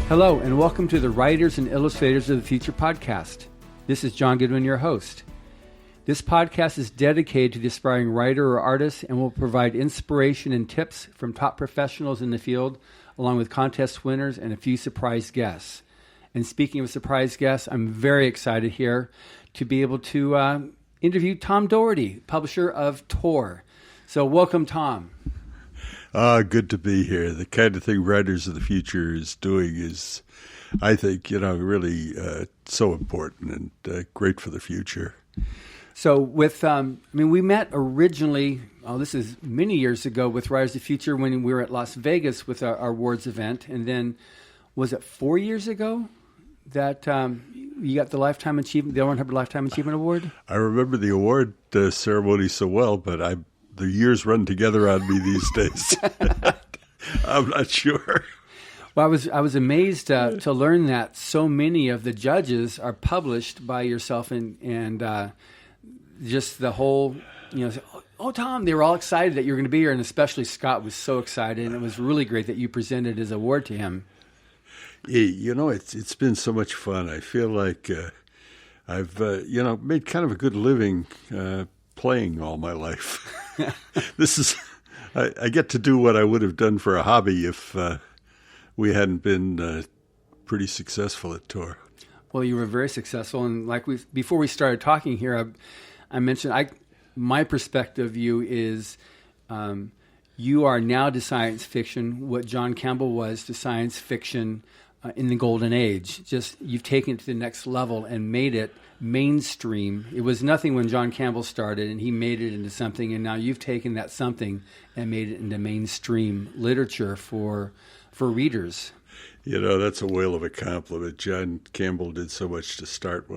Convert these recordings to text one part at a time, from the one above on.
Hello, and welcome to the Writers and Illustrators of the Future podcast. This is John Goodwin, your host. This podcast is dedicated to the aspiring writer or artist and will provide inspiration and tips from top professionals in the field, along with contest winners and a few surprise guests. And speaking of surprise guests, I'm very excited here to be able to interview Tom Doherty, publisher of Tor. So welcome, Tom. Good to be here. The kind of thing Writers of the Future is doing is, I think, really so important and great for the future. So we met originally, this is many years ago, with Writers of the Future when we were at Las Vegas with our awards event. And then, was it 4 years ago that you got the Lifetime Achievement, the 100 Lifetime Achievement Award? I remember the award ceremony so well, but the years run together on me these days. I'm not sure. Well, I was amazed to learn that so many of the judges are published by yourself and just the whole, oh, Tom, they were all excited that you were going to be here, and especially Scott was so excited, and it was really great that you presented his award to him. Yeah, it's been so much fun. I feel like I've, made kind of a good living playing all my life. I get to do what I would have done for a hobby if we hadn't been pretty successful at Tor. Well, you were very successful, and before we started talking here, I mentioned my perspective of you is you are now to science fiction what John Campbell was to science fiction in the golden age. Just you've taken it to the next level and made it mainstream. It was nothing when John Campbell started, and he made it into something, and now you've taken that something and made it into mainstream literature for readers. That's a whale of a compliment. John Campbell did so much to start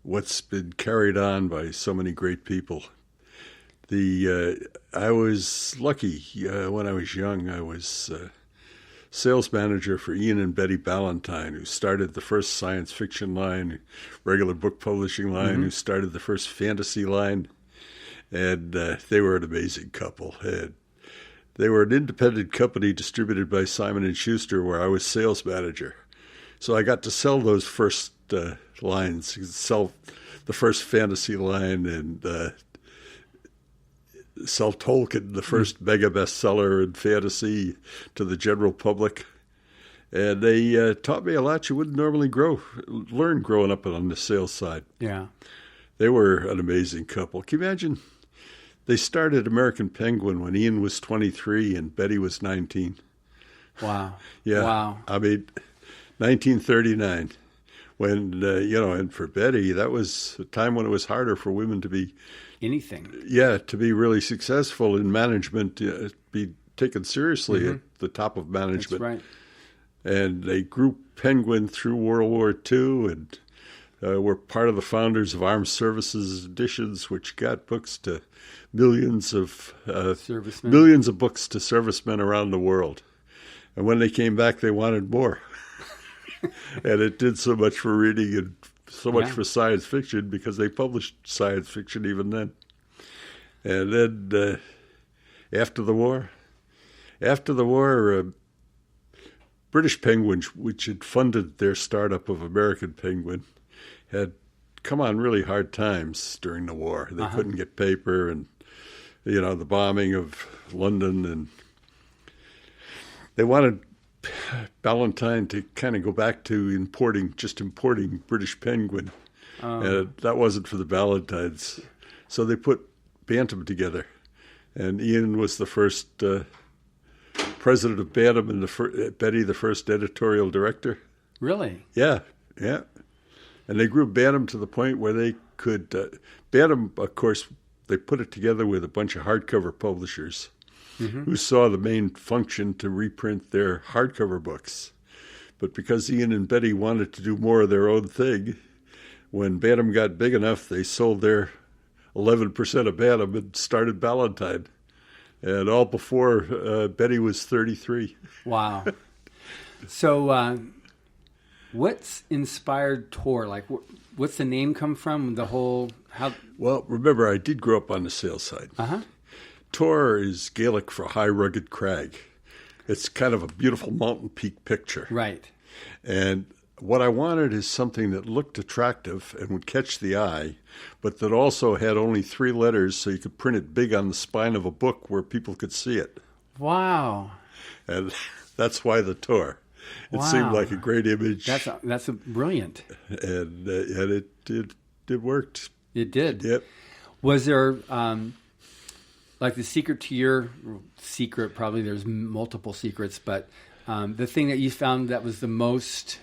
what's been carried on by so many great people. I was lucky when I was young. I was sales manager for Ian and Betty Ballantyne, who started the first science fiction line, regular book publishing line, who started the first fantasy line. And they were an amazing couple. And they were an independent company distributed by Simon & Schuster, where I was sales manager. So I got to sell those first lines, sell the first fantasy line, and sell Tolkien, the first mega bestseller in fantasy, to the general public. And they taught me a lot you wouldn't normally learn growing up on the sales side. Yeah. They were an amazing couple. Can you imagine? They started American Penguin when Ian was 23 and Betty was 19. Wow. Yeah. Wow. 1939. When, and for Betty, that was a time when it was harder for women to be anything. Yeah, to be really successful in management, be taken seriously at the top of management. That's right. And they grew Penguin through World War II and were part of the founders of Armed Services Editions, which got books to millions of books to servicemen around the world. And when they came back, they wanted more. And it did so much for reading and so much for science fiction because they published science fiction even then. And then after the war, British Penguin, which had funded their startup of American Penguin, had come on really hard times during the war. They couldn't get paper, and the bombing of London, and they wanted Ballantyne to kind of go back to importing British Penguin. And that wasn't for the Ballantynes. So they put Bantam together. And Ian was the first president of Bantam and Betty the first editorial director. Really? Yeah. And they grew Bantam to the point where they could... Bantam, of course, they put it together with a bunch of hardcover publishers who saw the main function to reprint their hardcover books. But because Ian and Betty wanted to do more of their own thing, when Bantam got big enough, they sold their 11% of Bantam and started Ballantyne. And all before Betty was 33. Wow. So what's inspired Tor? Like, what's the name come from? Well, remember, I did grow up on the sales side. Tor is Gaelic for high rugged crag. it's kind of a beautiful mountain peak picture. Right. And what I wanted is something that looked attractive and would catch the eye, but that also had only 3 letters so you could print it big on the spine of a book where people could see it. Wow. And that's why the tour. It seemed like a great image. That's brilliant. And it worked. It did. Yep. Was there, like the secret to your secret, probably there's multiple secrets, but the thing that you found that was the most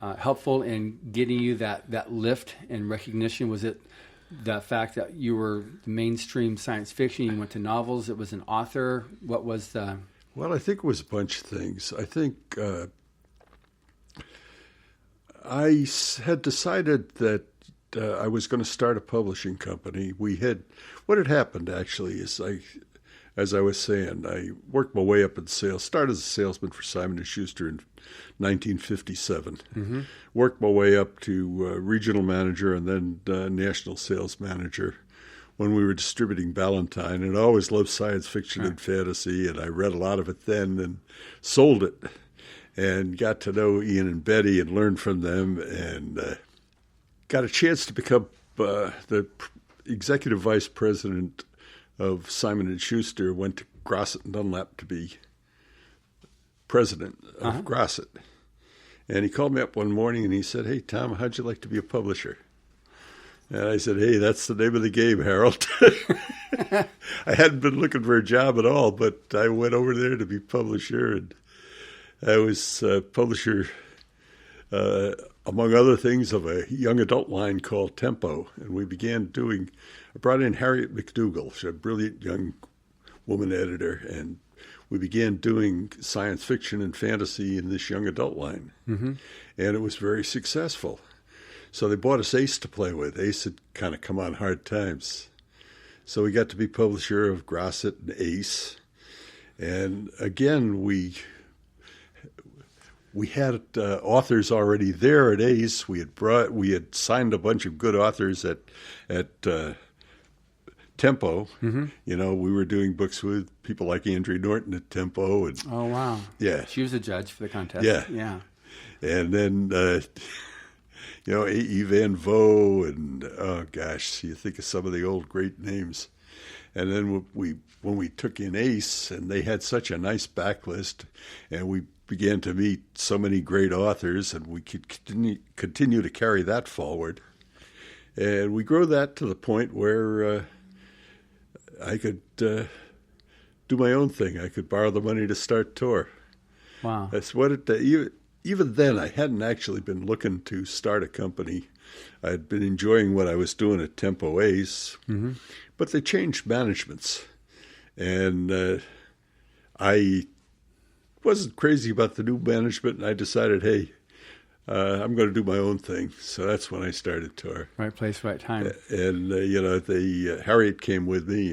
helpful in getting you that lift and recognition, was it the fact that you were mainstream science fiction, you went to novels, it was an author? What was the... Well, I think it was a bunch of things. I think I had decided that I was going to start a publishing company. What had happened actually is as I was saying, I worked my way up in sales, started as a salesman for Simon & Schuster in 1957. Mm-hmm. Worked my way up to regional manager and then national sales manager when we were distributing Ballantine. And I always loved science fiction and fantasy, and I read a lot of it then and sold it and got to know Ian and Betty and learned from them, and got a chance to become the executive vice president of Simon & Schuster. Went to Grosset and Dunlap to be president of Grosset. And he called me up one morning and he said, "Hey, Tom, how'd you like to be a publisher?" And I said, "Hey, that's the name of the game, Harold." I hadn't been looking for a job at all, but I went over there to be publisher, and I was publisher, among other things, of a young adult line called Tempo. And we began I brought in Harriet McDougall, she's a brilliant young woman editor, and we began doing science fiction and fantasy in this young adult line. Mm-hmm. And it was very successful. So they bought us Ace to play with. Ace had kind of come on hard times. So we got to be publisher of Grosset and Ace. And again, we had authors already there at Ace. We had signed a bunch of good authors at Tempo. Mm-hmm. You know, we were doing books with people like Andrea Norton at Tempo. And, oh, wow. Yeah. She was a judge for the contest. Yeah. And then, A.E. Van Vo, and, oh, gosh, you think of some of the old great names. And then when we took in Ace, and they had such a nice backlist, and we began to meet so many great authors, and we could continue to carry that forward. And we grew that to the point where I could do my own thing. I could borrow the money to start tour. Wow. That's what even then, I hadn't actually been looking to start a company. I had been enjoying what I was doing at Tempo Ace, mm-hmm. but they changed managements. And I wasn't crazy about the new management, and I decided, hey, I'm going to do my own thing. So that's when I started tour. Right place, right time. And, Harriet came with me,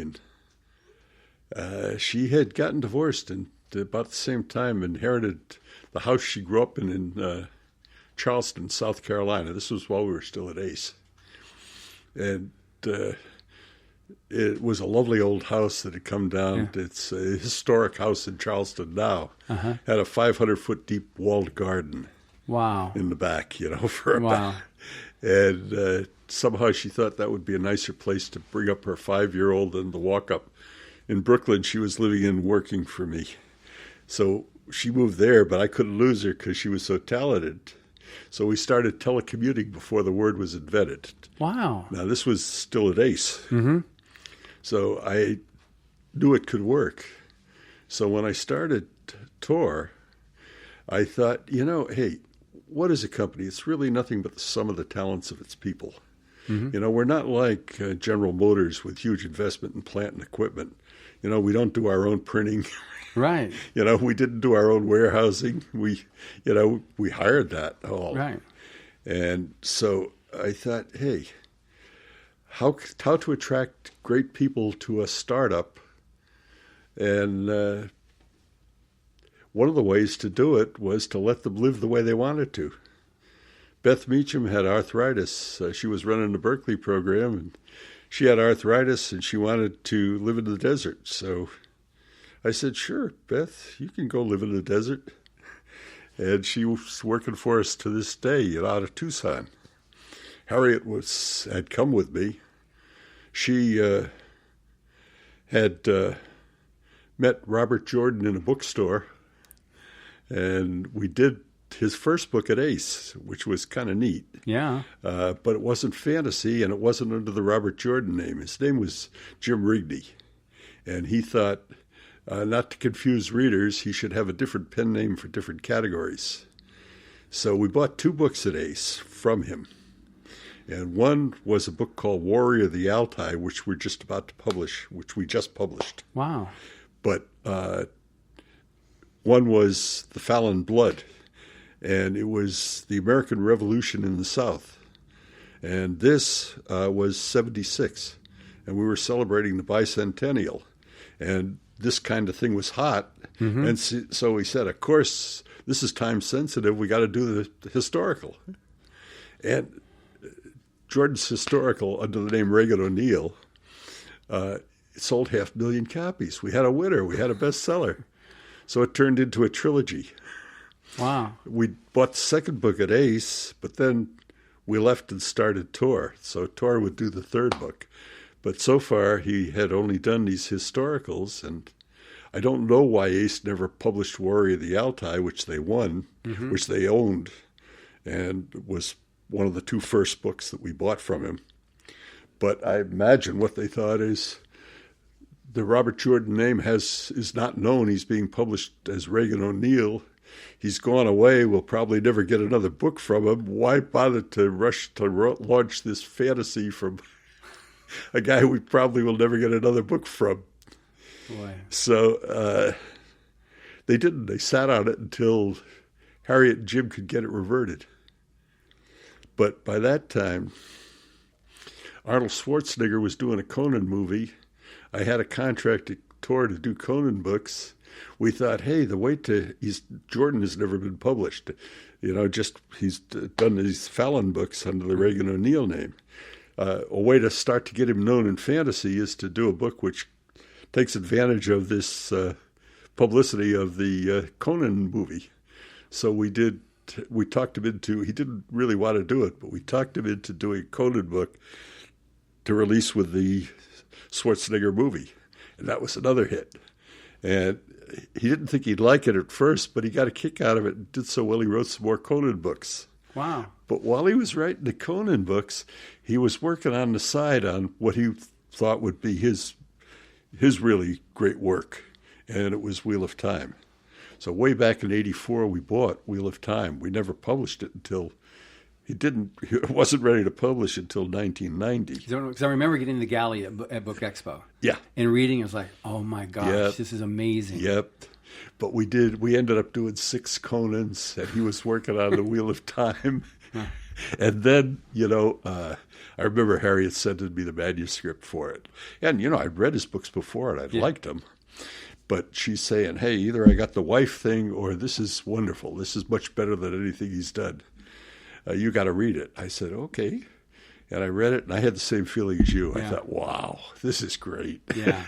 and she had gotten divorced and about the same time inherited the house she grew up in Charleston, South Carolina. This was while we were still at Ace. And it was a lovely old house that had come down. Yeah. It's a historic house in Charleston now. Uh-huh. Had a 500-foot deep walled garden. Wow. In the back, for a back. And somehow she thought that would be a nicer place to bring up her 5-year-old than the walk-up. In Brooklyn, she was living and working for me. So she moved there, but I couldn't lose her because she was so talented. So we started telecommuting before the word was invented. Wow. Now, this was still at Ace. Mm-hmm. So I knew it could work. So when I started tour, I thought, hey, what is a company? It's really nothing but the sum of the talents of its people. Mm-hmm. We're not like General Motors with huge investment in plant and equipment. We don't do our own printing. Right. We didn't do our own warehousing. We hired that all. Right. And so I thought, hey, how to attract great people to a startup? And one of the ways to do it was to let them live the way they wanted to. Beth Meacham had arthritis. She was running the Berkeley program, and she had arthritis, and she wanted to live in the desert. So I said, sure, Beth, you can go live in the desert. And she was working for us to this day out of Tucson. Harriet had come with me. She had met Robert Jordan in a bookstore, and we did his first book at Ace, which was kind of neat. Yeah. But it wasn't fantasy, and it wasn't under the Robert Jordan name. His name was Jim Rigney, and he thought, not to confuse readers, he should have a different pen name for different categories. So we bought 2 books at Ace from him. And one was a book called Warrior of the Altai, which we're just about to publish, which we just published. Wow. But one was The Fallon Blood, and it was the American Revolution in the South. And this was 76, and we were celebrating the bicentennial. And this kind of thing was hot. Mm-hmm. And so we said, of course, this is time sensitive. We got to do the historical. And Jordan's historical, under the name Reagan O'Neill, it sold 500,000 copies. We had a winner. We had a bestseller. So it turned into a trilogy. Wow. We bought the second book at Ace, but then we left and started Tor. So Tor would do the third book. But so far, he had only done these historicals, and I don't know why Ace never published Warrior of the Altai, which they won, mm-hmm. which they owned, and was one of the 2 first books that we bought from him. But I imagine what they thought is the Robert Jordan name is not known. He's being published as Reagan O'Neill. He's gone away. We'll probably never get another book from him. Why bother to rush to launch this fantasy from a guy we probably will never get another book from? Boy. So they didn't. They sat on it until Harriet and Jim could get it reverted. But by that time, Arnold Schwarzenegger was doing a Conan movie. I had a contract at Tor to do Conan books. We thought, hey, Jordan has never been published. He's done these Fallon books under the Reagan O'Neill name. A way to start to get him known in fantasy is to do a book which takes advantage of this publicity of the Conan movie. So we talked him into, he didn't really want to do it, but we talked him into doing a Conan book to release with the Schwarzenegger movie. And that was another hit. And he didn't think he'd like it at first, but he got a kick out of it and did so well he wrote some more Conan books. Wow. But while he was writing the Conan books, he was working on the side on what he thought would be his really great work, and it was Wheel of Time. So way back in '84, we bought Wheel of Time. We never published it until he wasn't ready to publish until 1990. Because I remember getting the galley at Book Expo. Yeah. And reading, it was like, oh my gosh, This is amazing. Yep. But we ended up doing 6 Conans, and he was working on the Wheel of Time. And then, I remember Harriet sending me the manuscript for it. And, I'd read his books before, and I'd liked them. But she's saying, hey, either I got the wife thing, or this is wonderful. This is much better than anything he's done. You got to read it. I said, okay. And I read it, and I had the same feeling as you. Yeah. I thought, wow, this is great. Yeah,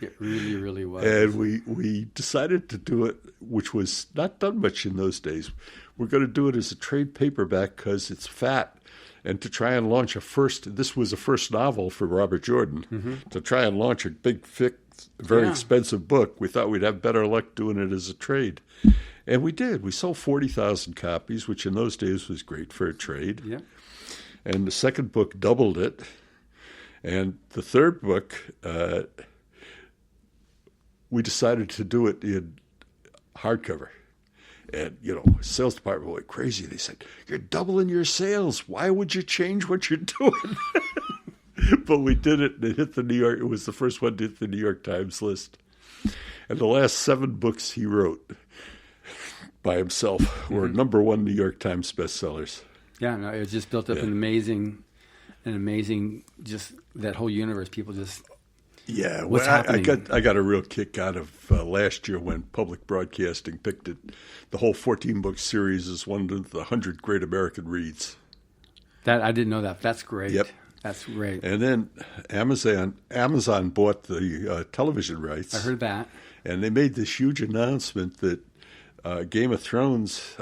it really, really was. And we decided to do it, which was not done much in those days. We're going to do it as a trade paperback because it's fat. And to try and launch this was a first novel for Robert Jordan. Mm-hmm. To try and launch a big, thick, very expensive book, we thought we'd have better luck doing it as a trade. And we did. We sold 40,000 copies, which in those days was great for a trade. Yeah. And the second book doubled it. And the third book, we decided to do it in hardcover. And, sales department went crazy. They said, you're doubling your sales. Why would you change what you're doing? But we did it, and it was the first one to hit the New York Times list. And the last 7 books he wrote by himself were number 1 New York Times bestsellers. Yeah, no, it just built up an amazing, just that whole universe. People just, what's happening? I got a real kick out of last year when Public Broadcasting picked it, the whole 14-book series as one of the 100 great American reads. That I didn't know that. That's great. Yep. That's great. And then Amazon bought the television rights. I heard that. And they made this huge announcement that Game of Thrones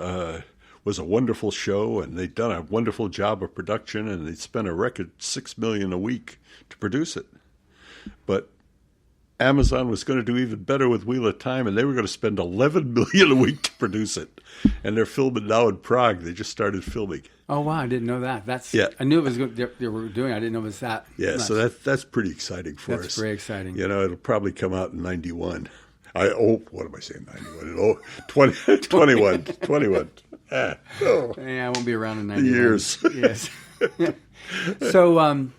was a wonderful show, and they'd done a wonderful job of production, and they'd spent a record $6 million a week to produce it. But Amazon was going to do even better with Wheel of Time, and they were going to spend $11 million a week to produce it. And they're filming now in Prague. They just started filming. Oh wow, I didn't know that. I knew it was good. They were doing. I didn't know it was that. Yeah, much. so that's pretty exciting for us. That's very exciting. It'll probably come out in 91. What am I saying? 91. 21. Yeah, I won't be around in 91. Years. Yes. So,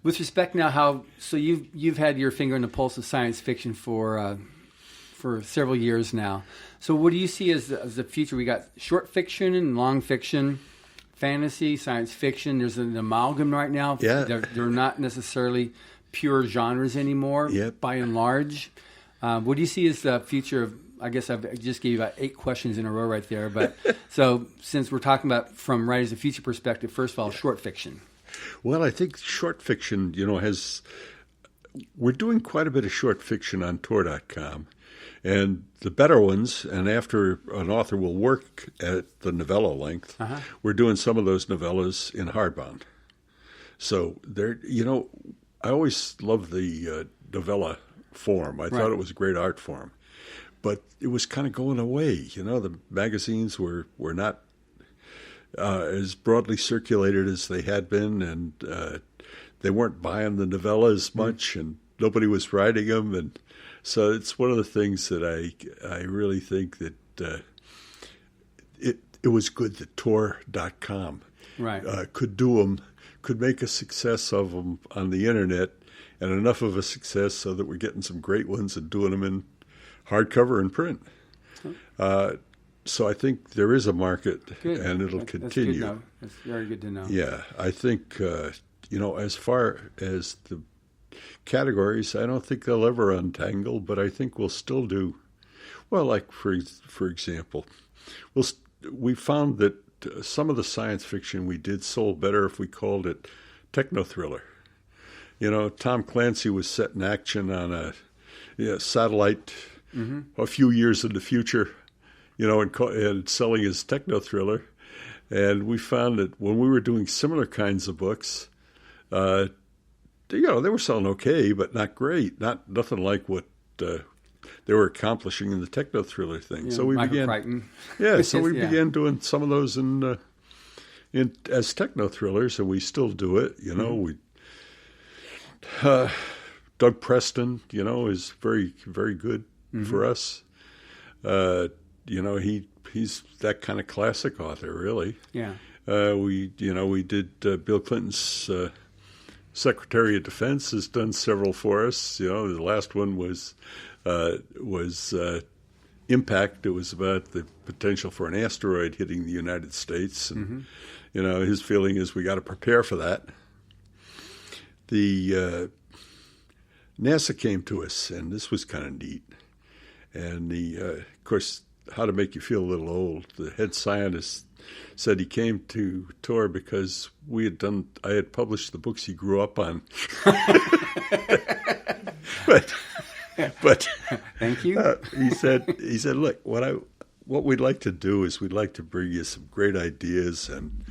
with respect now, you've had your finger in the pulse of science fiction for several years now. So, what do you see as the future? We got short fiction and long fiction, fantasy, science fiction. There's an amalgam right now. Yeah. They're not necessarily pure genres anymore. Yep. By and large. What do you see as the future of? I guess I've just gave you about 8 questions in a row right there. But so since we're talking about from writers' of future perspective, first of all, short fiction. Well, I think short fiction, we're doing quite a bit of short fiction on Tor.com. And the better ones, and after an author will work at the novella length, we're doing some of those novellas in hardbound. So I always loved the novella form. I thought it was a great art form. But it was kind of going away. The magazines were not as broadly circulated as they had been, and they weren't buying the novella as much, and nobody was writing them. And so it's one of the things that I really think that it was good that Tor.com could do them, could make a success of them on the internet, and enough of a success so that we're getting some great ones and doing them in hardcover and print. So I think there is a market, and it'll continue. That's very good to know. Yeah, I think, as far as the categories, I don't think they'll ever untangle, but I think we'll still do, well, like, for example, we found that some of the science fiction we did sold better if we called it techno-thriller. Tom Clancy was set in action on a satellite a few years in the future, and selling his techno-thriller. And we found that when we were doing similar kinds of books, they were selling okay, but not great. Nothing like what they were accomplishing in the techno-thriller thing. So we began, began doing some of those in as techno-thrillers, and we still do it. Doug Preston, is very, very good for us. He's that kind of classic author, really. Yeah. We did Bill Clinton's Secretary of Defense has done several for us. The last one was Impact. It was about the potential for an asteroid hitting the United States, and his feeling is we got to prepare for that. The NASA came to us, and this was kind of neat. And of course, how to make you feel a little old. The head scientist said he came to Tor because I had published the books he grew up on. but thank you. He said, look, what we'd like to do is we'd like to bring you some great ideas and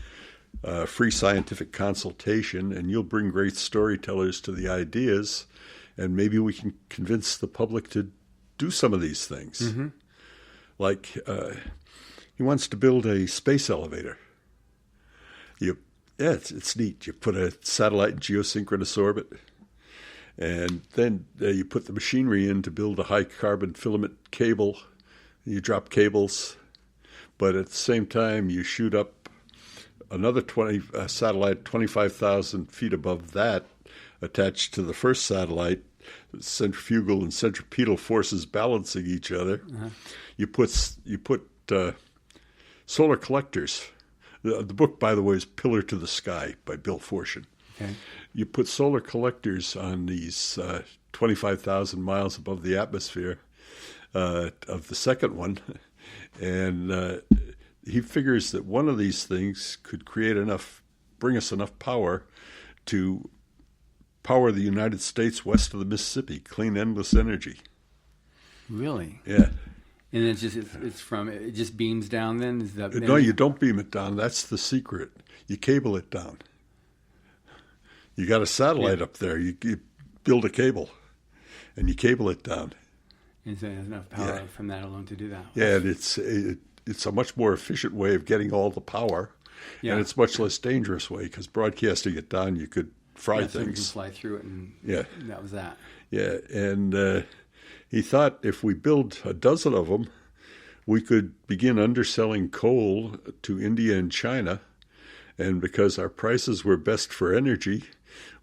free scientific consultation, and you'll bring great storytellers to the ideas, and maybe we can convince the public to do some of these things. Mm-hmm. Like, he wants to build a space elevator. It's neat. You put a satellite in geosynchronous orbit, and then you put the machinery in to build a high-carbon filament cable. You drop cables, but at the same time, you shoot up another satellite 25,000 feet above that, attached to the first satellite, centrifugal and centripetal forces balancing each other. Uh-huh. You put solar collectors. The book, by the way, is Pillar to the Sky by Bill Fortune. Okay. You put solar collectors on these 25,000 miles above the atmosphere of the second one, and he figures that one of these things could bring us enough power to power the United States west of the Mississippi, clean, endless energy. Really? Yeah. And it's it just beams down then? Is that No, you don't beam it down. That's the secret. You cable it down. You got a satellite up there. You build a cable, and you cable it down. And so there's enough power from that alone to do that. Yeah, and it's a much more efficient way of getting all the power, and it's much less dangerous way because broadcasting it down, you could fry things. So you can fly through it, and that was that. Yeah, and he thought if we build a dozen of them, we could begin underselling coal to India and China, and because our prices were best for energy,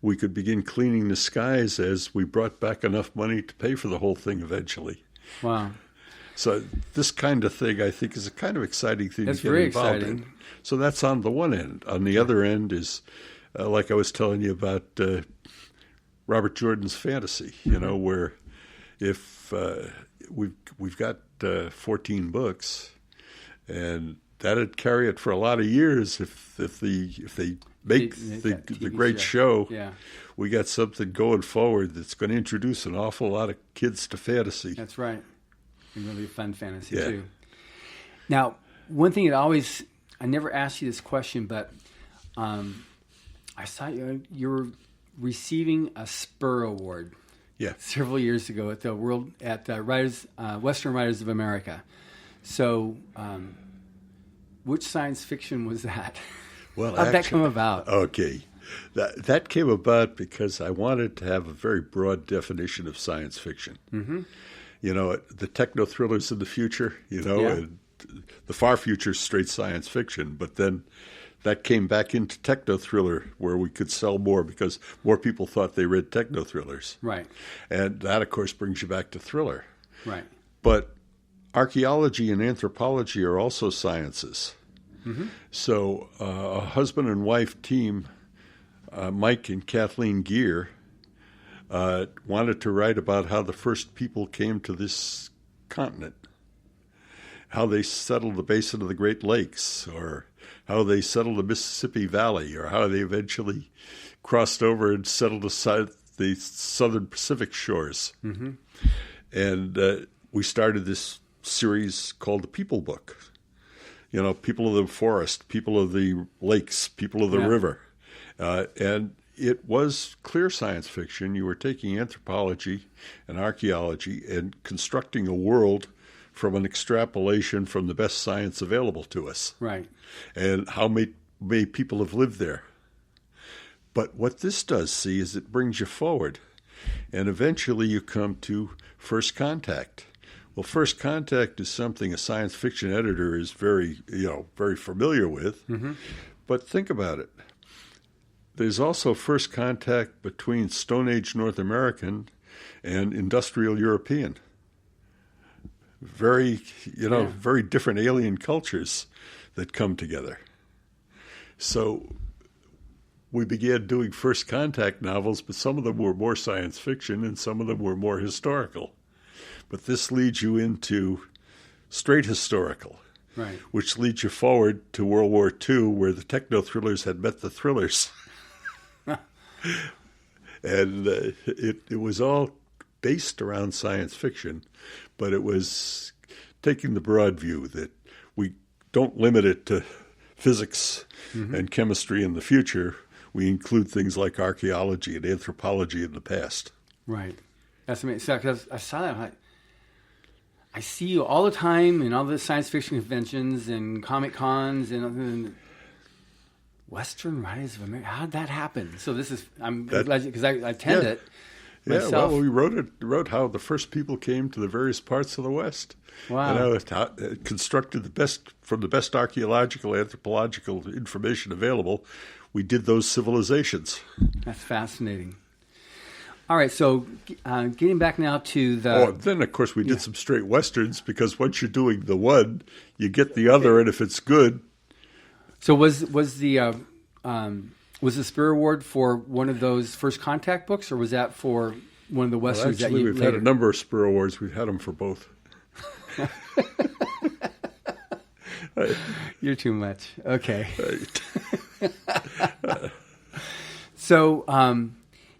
we could begin cleaning the skies as we brought back enough money to pay for the whole thing eventually. Wow. So this kind of thing, I think, is a kind of exciting thing to get very involved exciting. in. So that's on the one end. On the other end is, like I was telling you about Robert Jordan's fantasy, where if we've got 14 books, and that'd carry it for a lot of years if they make the great show. Yeah. We got something going forward that's going to introduce an awful lot of kids to fantasy. That's right. And really fun fantasy too. Now, one thing I never asked you this question, but I saw you were receiving a Spur Award. Yeah. Several years ago at the Western Writers of America. So, which science fiction was that? Well, how'd that come about? Okay. That came about because I wanted to have a very broad definition of science fiction. Mm-hmm. The techno thrillers in the future, and the far future is straight science fiction. But then that came back into techno thriller where we could sell more because more people thought they read techno thrillers. Right. And that, of course, brings you back to thriller. Right. But archaeology and anthropology are also sciences. Mm-hmm. So a husband and wife team, Mike and Kathleen Gear, wanted to write about how the first people came to this continent, how they settled the basin of the Great Lakes, or how they settled the Mississippi Valley, or how they eventually crossed over and settled the southern Pacific shores. Mm-hmm. And we started this series called The People Book. People of the forest, people of the lakes, people of the river. And it was clear science fiction. You were taking anthropology and archaeology and constructing a world from an extrapolation from the best science available to us. Right. And how many people have lived there. But what this does, see, is it brings you forward. And eventually you come to First Contact. Well, First Contact is something a science fiction editor is very familiar with. Mm-hmm. But think about it. There's also First Contact between Stone Age North American and industrial European. Very different alien cultures that come together. So we began doing First Contact novels, but some of them were more science fiction and some of them were more historical. But this leads you into straight historical, right, which leads you forward to World War II, where the techno thrillers had met the thrillers. And it was all based around science fiction, but it was taking the broad view that we don't limit it to physics and chemistry in the future. We include things like archaeology and anthropology in the past. Right. That's amazing. So, 'cause I saw that. I see you all the time in all the science fiction conventions and Comic Cons and Western Writers of America. How'd that happen? So I'm glad because I attend it myself. Yeah, well, we wrote how the first people came to the various parts of the West. Wow. Constructed from the best archaeological, anthropological information available. We did those civilizations. That's fascinating. All right, so getting back now to the... then, of course, we did some straight Westerns because once you're doing the one, you get the other, and if it's good... So was the Spur Award for one of those First Contact books, or was that for one of the Westerns that you we've had a number of Spur Awards. We've had them for both. You're too much. Okay. Right. So...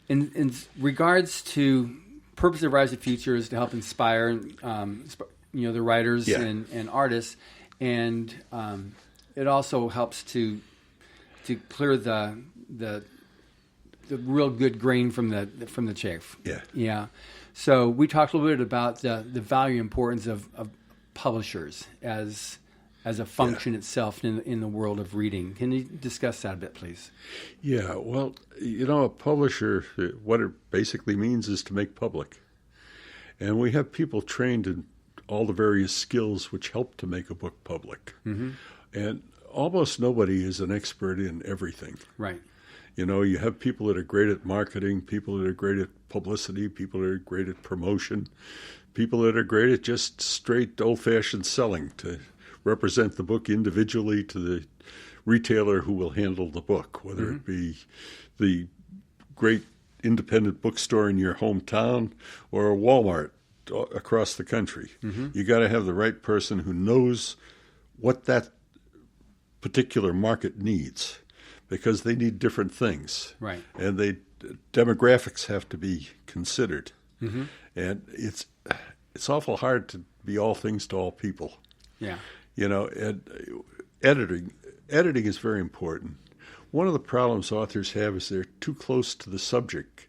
in regards to purpose of Rise of the Future is to help inspire, the writers and artists, and it also helps to clear the real good grain from the chaff. Yeah. So we talked a little bit about the value and importance of publishers as a function itself in the world of reading. Can you discuss that a bit, please? Yeah, well, a publisher, what it basically means is to make public. And we have people trained in all the various skills which help to make a book public. Mm-hmm. And almost nobody is an expert in everything. Right. You have people that are great at marketing, people that are great at publicity, people that are great at promotion, people that are great at just straight old-fashioned selling to represent the book individually to the retailer who will handle the book, whether it be the great independent bookstore in your hometown or a Walmart across the country. Mm-hmm. You got to have the right person who knows what that particular market needs, because they need different things. Right. And demographics have to be considered. Mm-hmm. And it's awful hard to be all things to all people. Yeah. And editing is very important. One of the problems authors have is they're too close to the subject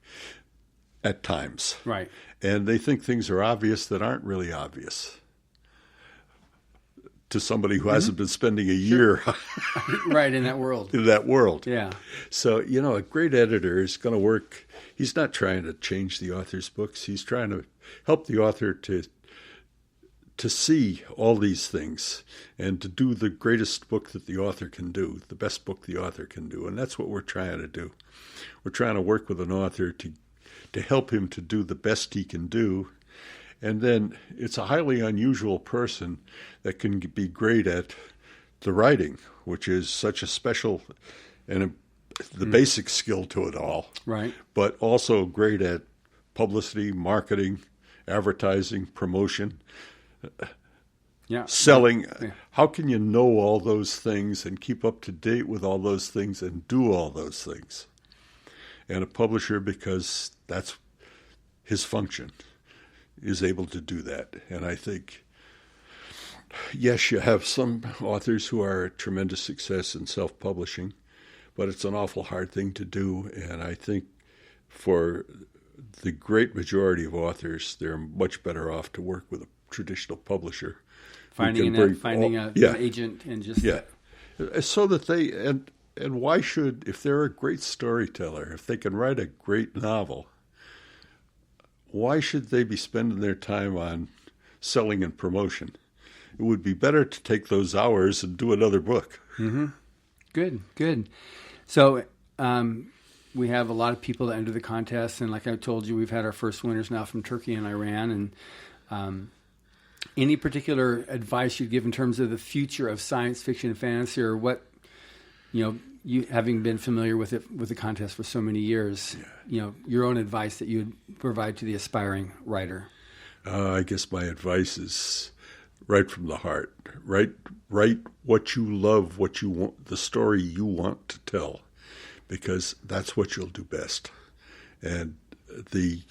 at times. Right. And they think things are obvious that aren't really obvious to somebody who hasn't been spending a year right in that world. In that world. Yeah. So, a great editor is going to work. He's not trying to change the author's books. He's trying to help the author to see all these things and to do the greatest book that the author can do, the best book the author can do. And that's what we're trying to do. We're trying to work with an author to help him to do the best he can do. And then it's a highly unusual person that can be great at the writing, which is such a special and the basic skill to it all. Right. But also great at publicity, marketing, advertising, promotion. Selling. Yeah. How can you know all those things and keep up to date with all those things and do all those things? And a publisher, because that's his function, is able to do that. And I think, yes, you have some authors who are a tremendous success in self-publishing, but it's an awful hard thing to do. And I think for the great majority of authors, they're much better off to work with a traditional publisher. Finding an agent and just... Yeah. So that they... And why should, if they're a great storyteller, if they can write a great novel, why should they be spending their time on selling and promotion? It would be better to take those hours and do another book. Mm-hmm. Good. So we have a lot of people that enter the contest, and like I told you, we've had our first winners now from Turkey and Iran. And any particular advice you'd give in terms of the future of science fiction and fantasy, or what, you having been familiar with the contest for so many years, your own advice that you would provide to the aspiring writer? I guess my advice is right from the heart. Write what you love, what you want, the story you want to tell, because that's what you'll do best. And the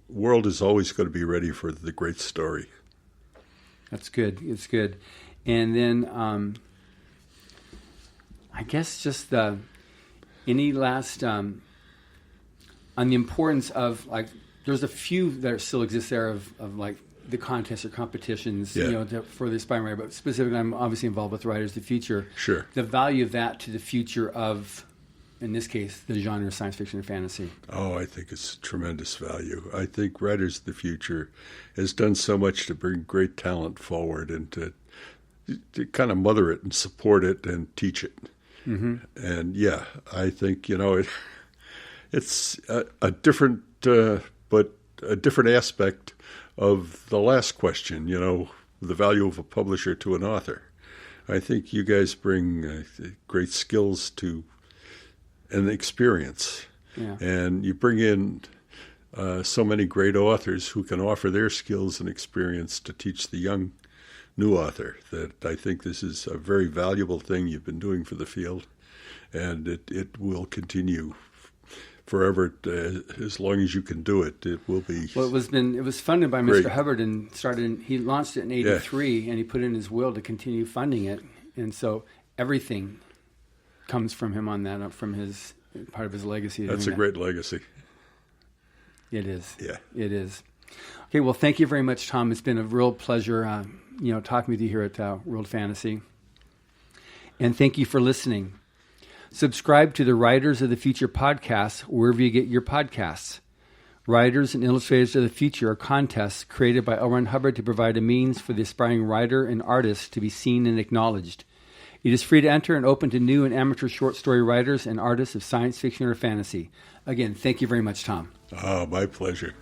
world is always going to be ready for the great story. That's good. It's good. And then I guess just any last on the importance of, like, there's a few that still exist there of like the contests or competitions, for the aspiring writer, but specifically I'm obviously involved with Writers of the Future. Sure. The value of that to the future of, in this case, the genre of science fiction and fantasy. Oh, I think it's tremendous value. I think Writers of the Future has done so much to bring great talent forward and to kind of mother it and support it and teach it. Mm-hmm. And yeah, I think, it's a different, but a different aspect of the last question, the value of a publisher to an author. I think you guys bring great skills to and experience. Yeah. And you bring in so many great authors who can offer their skills and experience to teach the young new author, that I think this is a very valuable thing you've been doing for the field, and it will continue forever, as long as you can do it. It will be. Well, it was funded by great. Mr. Hubbard and he launched it in '83, and he put in his will to continue funding it, and so everything comes from him on that, from his part of his legacy. That's a great legacy. It is. Yeah, it is. Okay, well, thank you very much, Tom. It's been a real pleasure, talking with you here at World Fantasy, and thank you for listening. Subscribe to the Writers of the Future podcast wherever you get your podcasts. Writers and Illustrators of the Future are contests created by L. Ron Hubbard to provide a means for the aspiring writer and artist to be seen and acknowledged. It is free to enter and open to new and amateur short story writers and artists of science fiction or fantasy. Again, thank you very much, Tom. Oh, my pleasure.